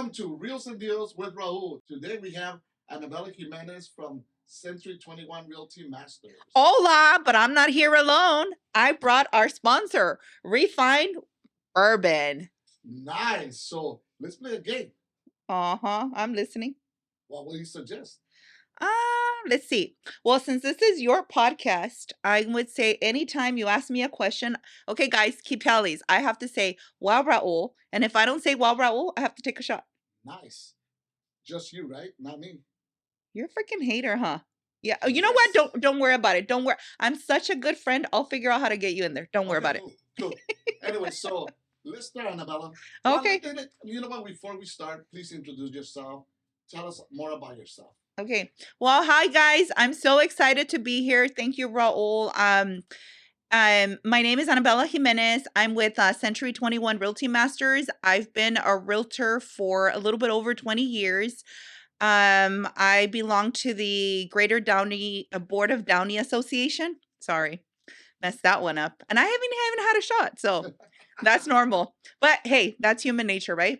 Welcome to Reels and Deals with Raul. Today we have Annabella Jimenez from Century 21 Realty Masters. Hola, but I'm not here alone. I brought our sponsor, Refined Bourbon. Nice. So let's play a game. I'm listening. What will you suggest? Let's see. Well, since this is your podcast, I would say anytime you ask me a question, okay, guys, keep tallies. I have to say, wow, Raul. And if I don't say, wow, Raul, I have to take a shot. Nice. Just you, right? Not me. You're a freaking hater, huh? Yeah. Oh, you know what? Don't worry about it. Don't worry. I'm such a good friend. I'll figure out how to get you in there. Don't worry about it. Cool. Anyway, so let's start, Annabella. Okay. You know what? Before we start, please introduce yourself. Tell us more about yourself. Okay. Well, hi guys. I'm so excited to be here. Thank you, Raul. My name is Annabella Jimenez. I'm with Century 21 Realty Masters. I've been a realtor for a little bit over 20 years. I belong to the Greater Downey Board of Downey Association. Sorry, messed that one up. And I haven't had a shot, so that's normal. But hey, that's human nature, right?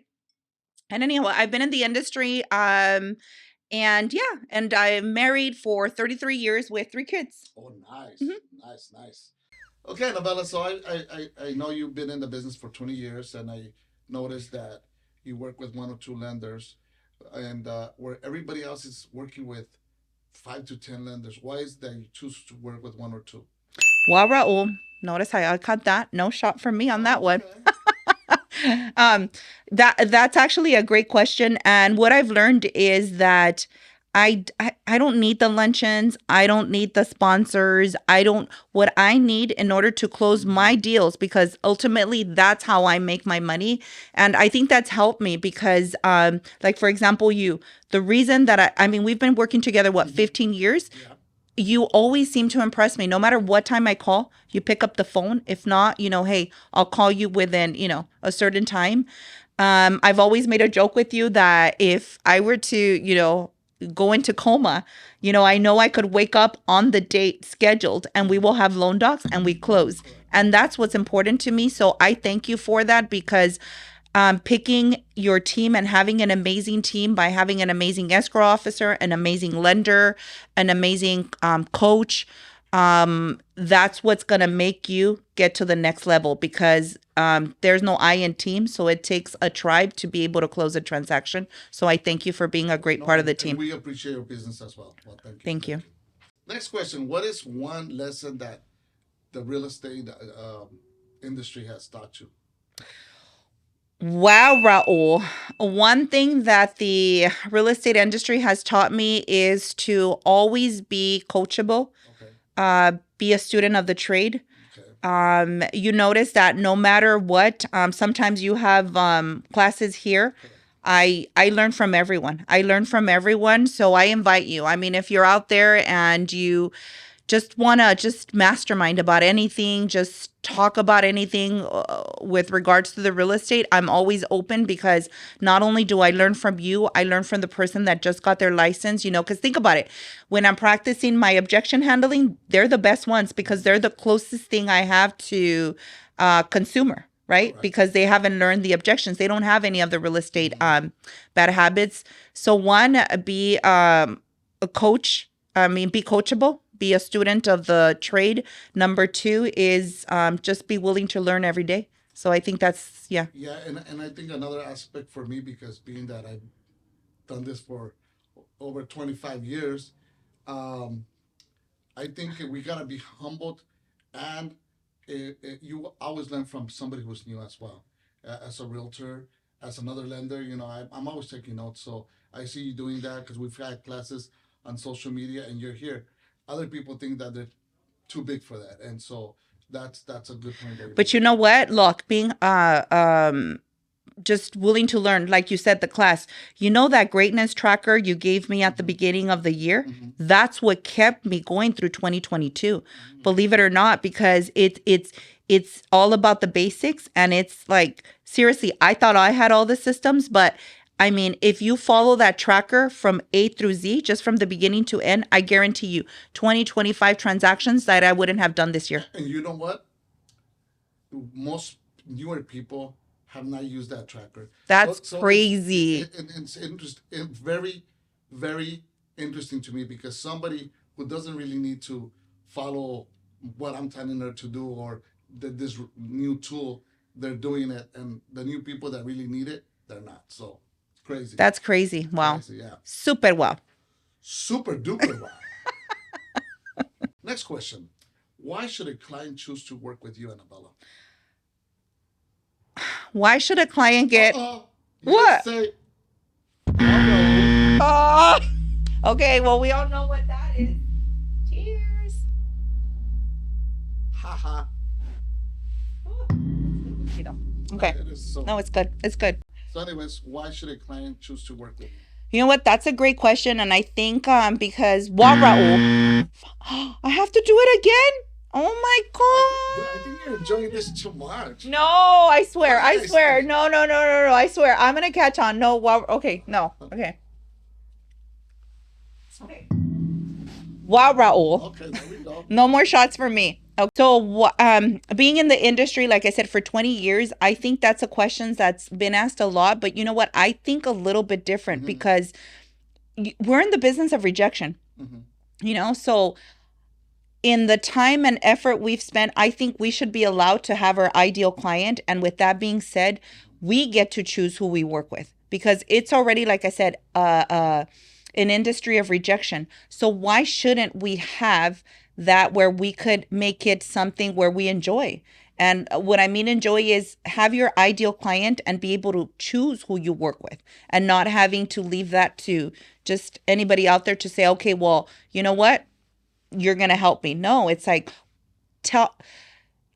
And anyhow, I've been in the industry. And yeah, and I'm married for 33 years with 3 kids. Oh, nice. Mhm. Nice. Okay, Annabella, so I know you've been in the business for 20 years, and I noticed that you work with one or two lenders, and where everybody else is working with 5 to 10 lenders. Why is that you choose to work with one or two? Well, Raul, notice how I cut that. No shot from me on that one. Okay. That's actually a great question, and what I've learned is that I don't need the luncheons. I don't need the sponsors. I don't what I need in order to close my deals, because ultimately that's how I make my money. And I think that's helped me because like for example, the reason that I mean we've been working together 15 years. Yeah. You always seem to impress me. No matter what time I call, you pick up the phone. If not, hey, I'll call you within, a certain time. I've always made a joke with you that if I were to, go into coma, I know I could wake up on the date scheduled and we will have loan docs and we close. And that's what's important to me. So I thank you for that, because picking your team and having an amazing team by having an amazing escrow officer, an amazing lender, an amazing coach, that's what's going to make you get to the next level, because there's no I in team. So it takes a tribe to be able to close a transaction. So I thank you for being a great part of the team. We appreciate your business as well. Well, Thank you. Next question. What is one lesson that the real estate industry has taught you? Wow, Raul. One thing that the real estate industry has taught me is to always be coachable, be a student of the trade. You notice that no matter what, sometimes you have classes here. I learn from everyone. So I invite you. I mean, if you're out there and you just want to just mastermind about anything, just talk about anything with regards to the real estate, I'm always open, because not only do I learn from you, I learn from the person that just got their license, because think about it. When I'm practicing my objection handling, they're the best ones, because they're the closest thing I have to consumer, right? Correct. Because they haven't learned the objections. They don't have any of the real estate bad habits. So one, be a coach. Be coachable, be a student of the trade. Number two is just be willing to learn every day. So I think that's, yeah. Yeah, and I think another aspect for me, because being that I've done this for over 25 years, um, I think we gotta be humbled, and you always learn from somebody who's new as well. As a realtor, as another lender, I'm always taking notes. So I see you doing that because we've had classes on social media, and you're here. Other people think that they're too big for that, and so that's a good point. But you know what? Look, being just willing to learn, like you said, the class, that greatness tracker you gave me at the beginning of the year, that's what kept me going through 2022. Believe it or not, because it's all about the basics. And it's like, seriously, I thought I had all the systems, but I mean, if you follow that tracker from A through Z, just from the beginning to end, I guarantee you 25 transactions that I wouldn't have done this year. And you know what? Most newer people have not used that tracker. That's So crazy. it's interesting, very, very interesting to me because somebody who doesn't really need to follow what I'm telling her to do or this new tool, they're doing it, and the new people that really need it, they're not. So it's crazy. That's crazy. Wow. Crazy, yeah. Super wow. Super duper wow. Next question. Why should a client choose to work with you, Annabella? Why should a client get You what? Say, uh-oh. Oh, okay, well, we all know what that is. Cheers. Haha. Okay. It is so. No, it's good. It's good. So, anyways, why should a client choose to work with you? You know what? That's a great question, and I think because Raul, I have to do it again. Oh my I think god! you're enjoying this too much. No, I swear, I Nice. swear. No, no, no, no, no. I swear, I'm gonna catch on. No, wow. Okay, no. Okay. Okay. Wow, Raul. Okay, there we go. No more shots for me. Okay. So, being in the industry, like I said, for 20 years, I think that's a question that's been asked a lot. But you know what? I think a little bit different because we're in the business of rejection. You know, so in the time and effort we've spent, I think we should be allowed to have our ideal client. And with that being said, we get to choose who we work with because it's already, like I said, an industry of rejection. So why shouldn't we have that where we could make it something where we enjoy? And what I mean enjoy is have your ideal client and be able to choose who you work with and not having to leave that to just anybody out there to say, okay, well, you know what? You're going to help me. No, it's like,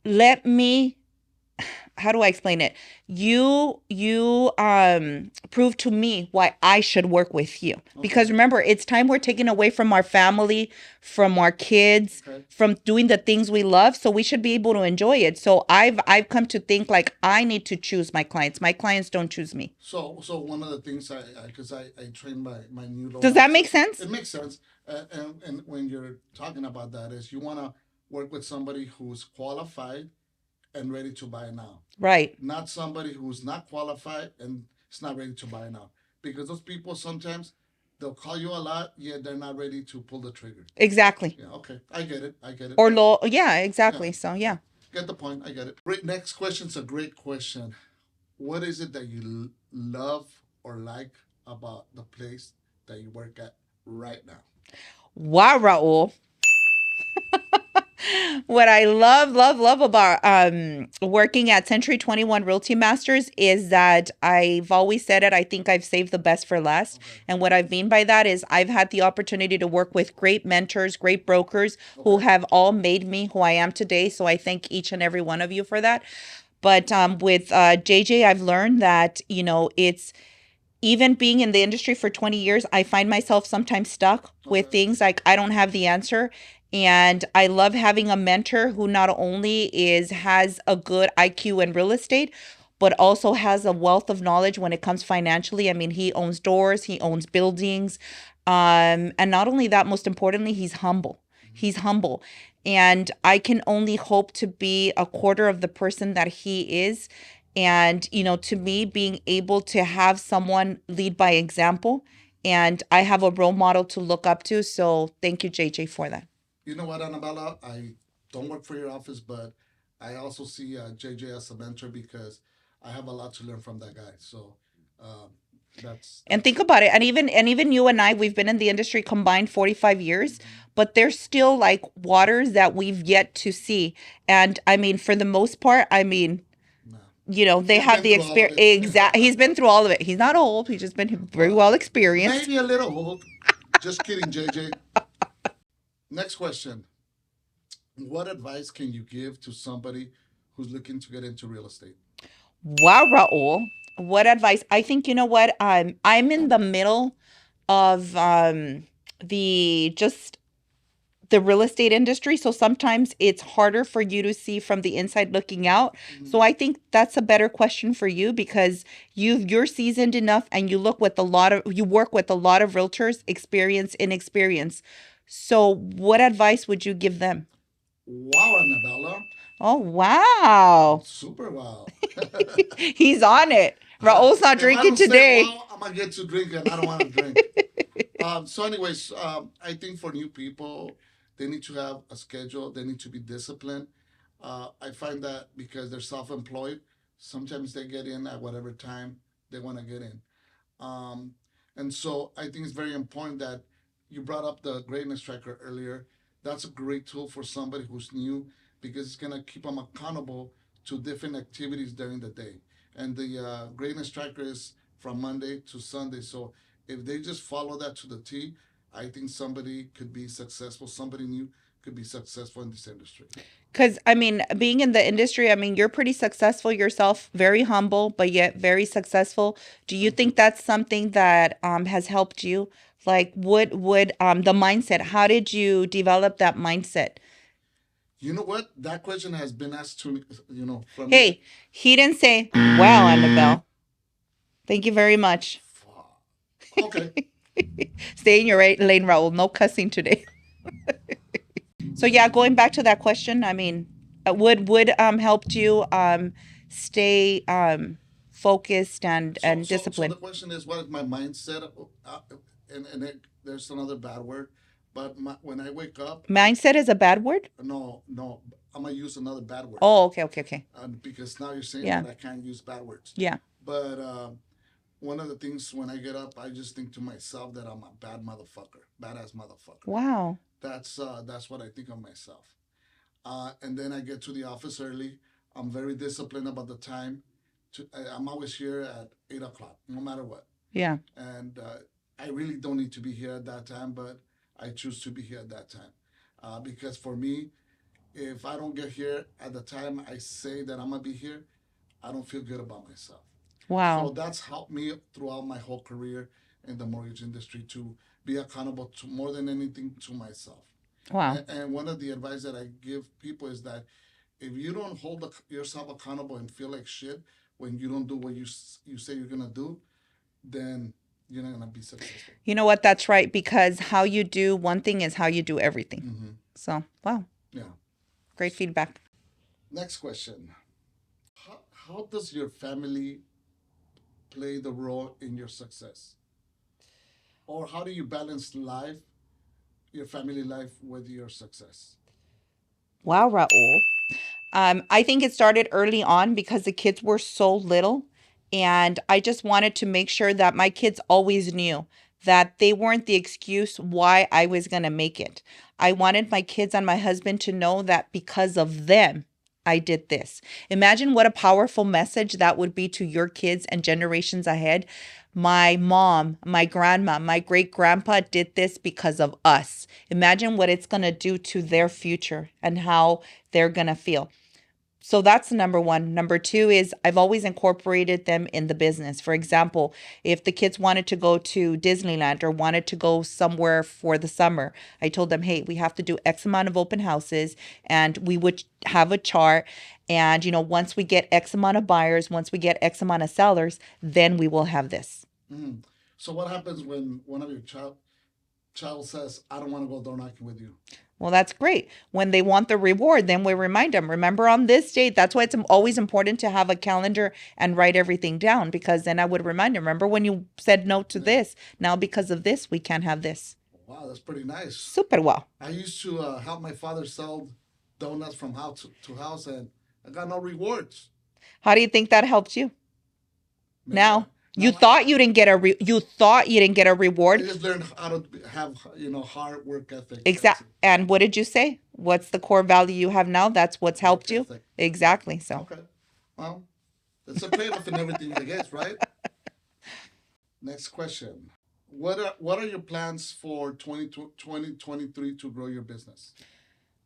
let me, how do I explain it? You prove to me why I should work with you. Okay. Because remember, it's time we're taking away from our family, from our kids, from doing the things we love. So we should be able to enjoy it. So I've come to think like I need to choose my clients. My clients don't choose me. So one of the things because I train my new. Does that make sense? It makes sense. And when you're talking about that is you want to work with somebody who's qualified and ready to buy now. Right. Not somebody who's not qualified and is not ready to buy now. Because those people sometimes they'll call you a lot, yet they're not ready to pull the trigger. Exactly. Yeah, okay. I get it. Or low, yeah, exactly. Yeah. So yeah. Get the point. I get it. Next question's a great question. What is it that you love or like about the place that you work at right now? Wow, Raul. What I love about working at Century 21 Realty Masters is that I've always said it. I think I've saved the best for last. Okay. And what I mean by that is I've had the opportunity to work with great mentors, great brokers who have all made me who I am today. So I thank each and every one of you for that. But with JJ, I've learned that, you know, it's even being in the industry for 20 years, I find myself sometimes stuck with things like I don't have the answer. And I love having a mentor who not only has a good IQ in real estate, but also has a wealth of knowledge when it comes financially. I mean, he owns doors, he owns buildings. And not only that, most importantly, he's humble. He's humble. And I can only hope to be a quarter of the person that he is. And, you know, to me, being able to have someone lead by example, and I have a role model to look up to. So thank you, JJ, for that. You know what, Annabella? I don't work for your office, but I also see JJ as a mentor because I have a lot to learn from that guy. So that's and think about it. And even you and I, we've been in the industry combined 45 years, but there's still like waters that we've yet to see. And I mean, for the most part, I mean, you know, they have the experience. Exactly. He's been through all of it. He's not old. He's just been very well experienced. Maybe a little old. Just kidding, JJ. Next question. What advice can you give to somebody who's looking to get into real estate? Wow, Raul. What advice? I think, you know what? I'm in the middle of the real estate industry. So sometimes it's harder for you to see from the inside looking out. Mm-hmm. So I think that's a better question for you because you're seasoned enough and you work with a lot of realtors, experience, inexperience. So what advice would you give them? Wow, Annabella. Oh, wow. Super wow. He's on it. Raul's not If I drinking don't say today. wow, I'm gonna get to drink and I don't want to drink. So, anyways, I think for new people, they need to have a schedule. They need to be disciplined. I find that because they're self-employed, sometimes they get in at whatever time they want to get in. Um, and so I think it's very important that you brought up the greatness tracker earlier. That's a great tool for somebody who's new because it's gonna keep them accountable to different activities during the day. And the greatness tracker is from Monday to Sunday. So if they just follow that to the T, I think somebody could be successful. Somebody new could be successful in this industry. Because, I mean, being in the industry, I mean, you're pretty successful yourself, very humble, but yet very successful. Do you Thank you. think that's something that has helped you? Like, would the mindset, how did you develop that mindset? You know what? That question has been asked to me, from me. Hey, he didn't say, wow, Annabelle. Thank you very much. Okay. Stay in your lane, Raul. No cussing today. So yeah, going back to that question, I mean, would helped you stay focused So, and so the disciplined. question is, what is my mindset? There's another bad word, but when I wake up, Mindset is a bad word. no, I'm gonna use another bad word, Oh, okay, okay, okay. because now you're saying Yeah, that I can't use bad words. yeah. But one of the things when I get up, I just think to myself that I'm a bad motherfucker, badass motherfucker. Wow. That's what I think of myself. And then I get to the office early. I'm very disciplined about the time. I'm always here at 8 o'clock, no matter what. Yeah. And I really don't need to be here at that time, but I choose to be here at that time. Because for me, if I don't get here at the time I say that I'm gonna be here, I don't feel good about myself. So Wow. that's helped me throughout my whole career in the mortgage industry to be accountable to more than anything to myself. Wow. And one of the advice that I give people is that if you don't hold yourself accountable and feel like shit when you don't do what you say you're gonna do, then you're not gonna be successful. You know what? That's right. Because how you do one thing is how you do everything. Mm-hmm. So, wow. Yeah. Great feedback. Next question. How does your family play the role in your success? Or how do you balance life, your family life, with your success? Wow, Raul. I think it started early on because the kids were so little. And I just wanted to make sure that my kids always knew that they weren't the excuse why I was going to make it. I wanted my kids and my husband to know that because of them, I did this. Imagine what a powerful message that would be to your kids and generations ahead. My mom, my grandma, my great grandpa did this because of us. Imagine what it's going to do to their future and how they're going to feel. So that's number one. Number two is I've always incorporated them in the business. For example, if the kids wanted to go to Disneyland or wanted to go somewhere for the summer, I told them, hey, we have to do X amount of open houses and we would have a chart. And, once we get X amount of buyers, once we get X amount of sellers, then we will have this. Mm. So what happens when one of your child says, "I don't want to go door knocking with you"? Well, that's great. When they want the reward, then we remind them, remember on this date. That's why it's always important to have a calendar and write everything down because then I would remind them, remember when you said no to Yeah. this? Now, because of this, we can't have this. Wow, that's pretty nice. Super well. I used to help my father sell donuts from house to house, and I got no rewards. How do you think that helped you? Maybe Now, you now thought you didn't get you thought you didn't get a I reward. just learned how to have hard work ethic. Exact. And what did you say? What's the core value you have now? That's what's helped you. Ethic. Exactly. So, Okay. Well, it's a trade off in everything, I guess, right? Next question. What are your plans for 2023 to grow your business?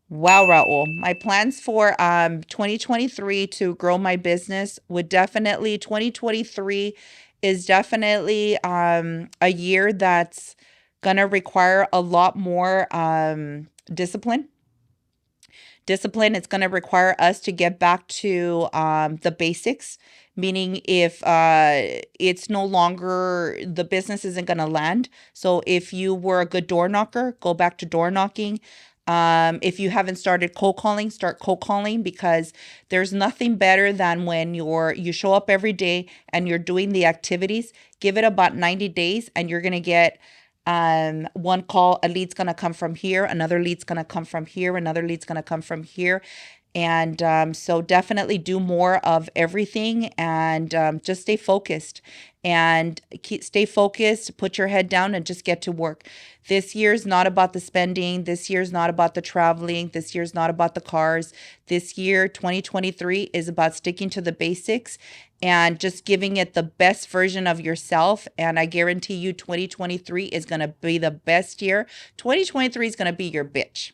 wow, Raul. My plans for 2023 to grow my business would definitely 2023 is definitely a year that's gonna require a lot more discipline. Discipline, it's going to require us to get back to the basics, meaning if it's no longer, the business isn't going to land. So if you were a good door knocker, go back to door knocking. If you haven't started cold calling, start cold calling, because there's nothing better than when you show up every day and you're doing the activities. Give it about 90 days and you're gonna get one call, a lead's gonna come from here, another lead's gonna come from here, another lead's gonna come from here. And so definitely do more of everything, and just stay focused and stay focused, put your head down and just get to work. This year's not about the spending. This year's not about the traveling. This year's not about the cars. This year, 2023, is about sticking to the basics and just giving it the best version of yourself. And I guarantee you 2023 is going to be the best year. 2023 is going to be your bitch.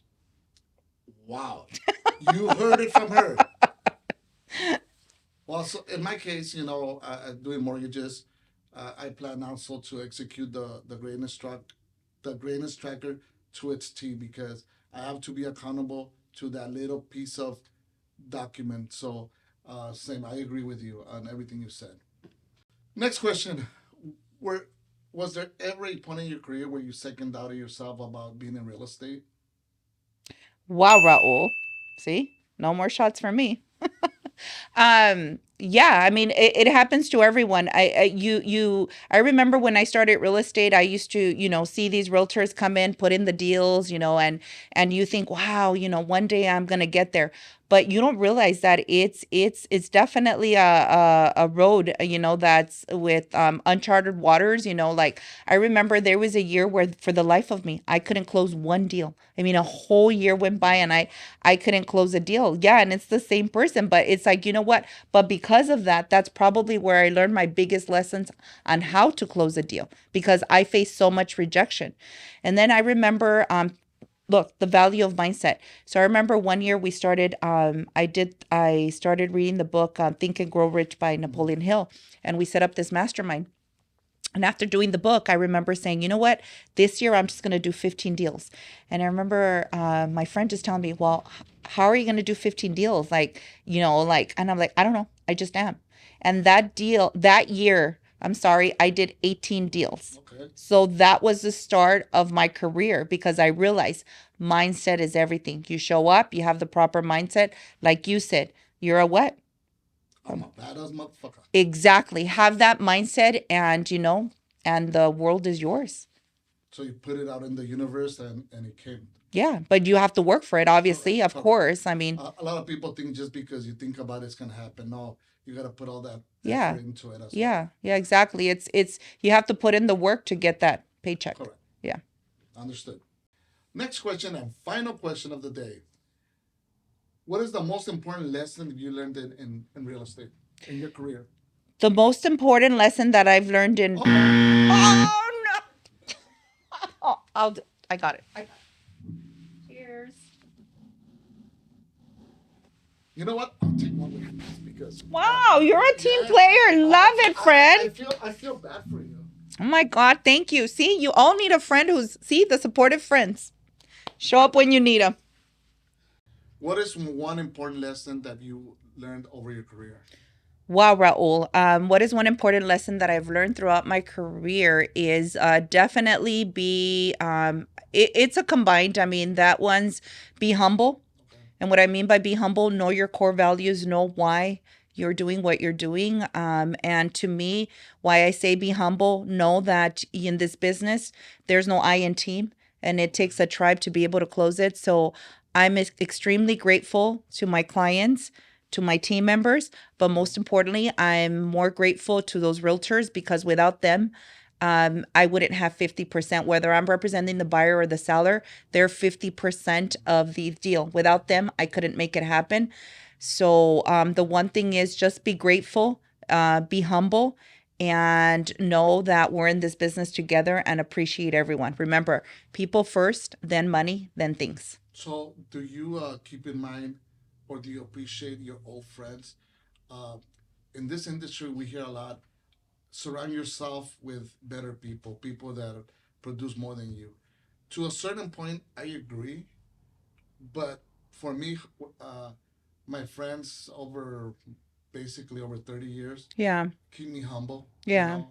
Wow. You heard it from her. Well, so in my case, doing mortgages, I plan also to execute the greatness tracker to its T, because I have to be accountable to that little piece of document. So, same, I agree with you on everything you said. Next question: Were Was there ever a point in your career where you second doubted yourself about being in real estate? Wow, Raul. See? No more shots for me. Yeah, I mean, it happens to everyone. I remember when I started real estate, I used to, see these realtors come in, put in the deals, and you think, wow, one day I'm gonna get there. But you don't realize that it's definitely a road, that's with uncharted waters. Like, I remember there was a year where, for the life of me, I couldn't close one deal. I mean, a whole year went by and I couldn't close a deal. Yeah, and it's the same person, but it's like, you know what? But because of that, that's probably where I learned my biggest lessons on how to close a deal, because I faced so much rejection. And then I remember, look, the value of mindset. So I remember one year we started, I started reading the book, Think and Grow Rich by Napoleon Hill, and we set up this mastermind. And after doing the book, I remember saying, you know what? This year I'm just going to do 15 deals. And I remember my friend just telling me, well, how are you going to do 15 deals? Like, and I'm like, I don't know. I just am. And that year, I'm sorry, I did 18 deals. Okay. So that was the start of my career, because I realized mindset is everything. You show up, you have the proper mindset. Like you said, you're a what? I'm a badass motherfucker. Exactly. Have that mindset, and and the world is yours. So you put it out in the universe, and it came. Yeah, but you have to work for it, obviously, Correct, of correct. course. I mean, A lot of people think just because you think about it's gonna happen. No, you gotta put all that yeah. effort into it as well. Yeah, exactly. It's you have to put in the work to get that paycheck. Correct. Yeah. Understood. Next question and final question of the day. What is the most important lesson you learned in real estate in your career? The most important lesson that I've learned in Oh no. Oh, I got it. I got it. Cheers. You know what? I'll take one with you because Wow, you're a team yeah, player. Love it, friend. I feel bad for you. Oh my God, thank you. See, you all need a friend see, the supportive friends. Show up when you need them. What is one important lesson that you learned over your career? Wow, Raul. What is one important lesson that I've learned throughout my career is definitely it's a combined. I mean, that one's be humble. Okay. And what I mean by be humble, know your core values, know why you're doing what you're doing. And to me, why I say be humble, know that in this business, there's no I in team, and it takes a tribe to be able to close it. So I'm extremely grateful to my clients, to my team members, but most importantly, I'm more grateful to those realtors, because without them, I wouldn't have 50%, whether I'm representing the buyer or the seller, they're 50% of the deal. Without them, I couldn't make it happen. So the one thing is just be grateful, be humble, and know that we're in this business together, and appreciate everyone. Remember, people first, then money, then things. So, do you keep in mind, or do you appreciate your old friends? Uh, in this industry, we hear a lot. Surround yourself with better people, people that produce more than you. To a certain point, I agree, but for me, uh, my friends over basically over 30 years Yeah. keep me humble. Yeah.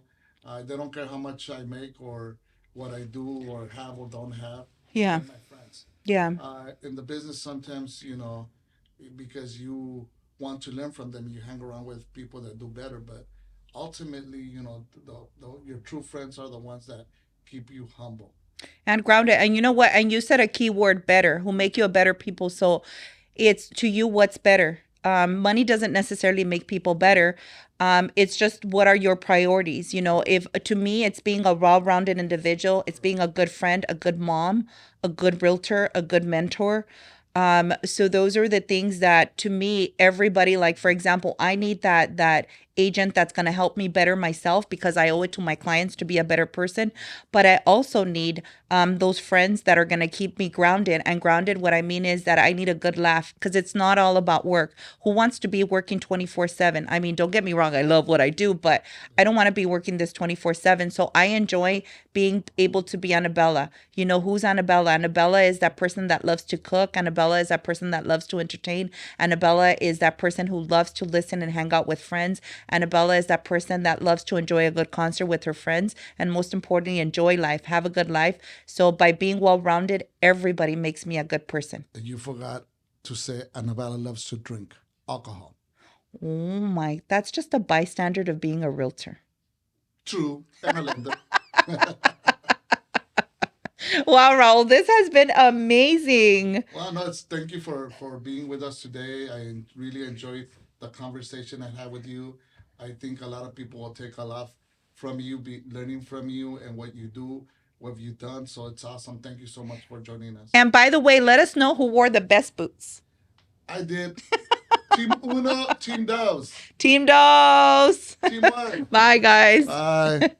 They don't care how much I make or what I do or have or don't have. Yeah. They're my friends. friends. Yeah. In the business, sometimes, because you want to learn from them, you hang around with people that do better. But ultimately, your true friends are the ones that keep you humble. And grounded. And you know what? And you said a key word, better, who make you a better people. So it's to you, what's better. Money doesn't necessarily make people better. It's just what are your priorities. If to me it's being a well-rounded individual, it's being a good friend, a good mom, a good realtor, a good mentor. So those are the things that to me, everybody, like for example, I need that agent that's going to help me better myself because I owe it to my clients to be a better person. But I also need those friends that are going to keep me grounded. And grounded, what I mean is that I need a good laugh because it's not all about work. Who wants to be working 24/7? I mean, don't get me wrong, I love what I do, but I don't want to be working this 24/7. So I enjoy being able to be Annabella. You know who's Annabella? Annabella is that person that loves to cook. Annabella is that person that loves to entertain. Annabella is that person who loves to listen and hang out with friends. Annabella is that person that loves to enjoy a good concert with her friends. And most importantly, enjoy life, have a good life. So by being well rounded, everybody makes me a good person. And you forgot to say Annabella loves to drink alcohol. Oh my, that's just a bystander of being a realtor. True, and a lender. Wow, Raul, this has been amazing. Well, no, thank you for being with us today. I really enjoyed the conversation I had with you. I think a lot of people will take a lot from you, be learning from you and what you do, what you've done. So it's awesome. Thank you so much for joining us. And by the way, let us know who wore the best boots. I did. Team Uno, Team Dos. Team Dos. Team One. Bye, guys. Bye.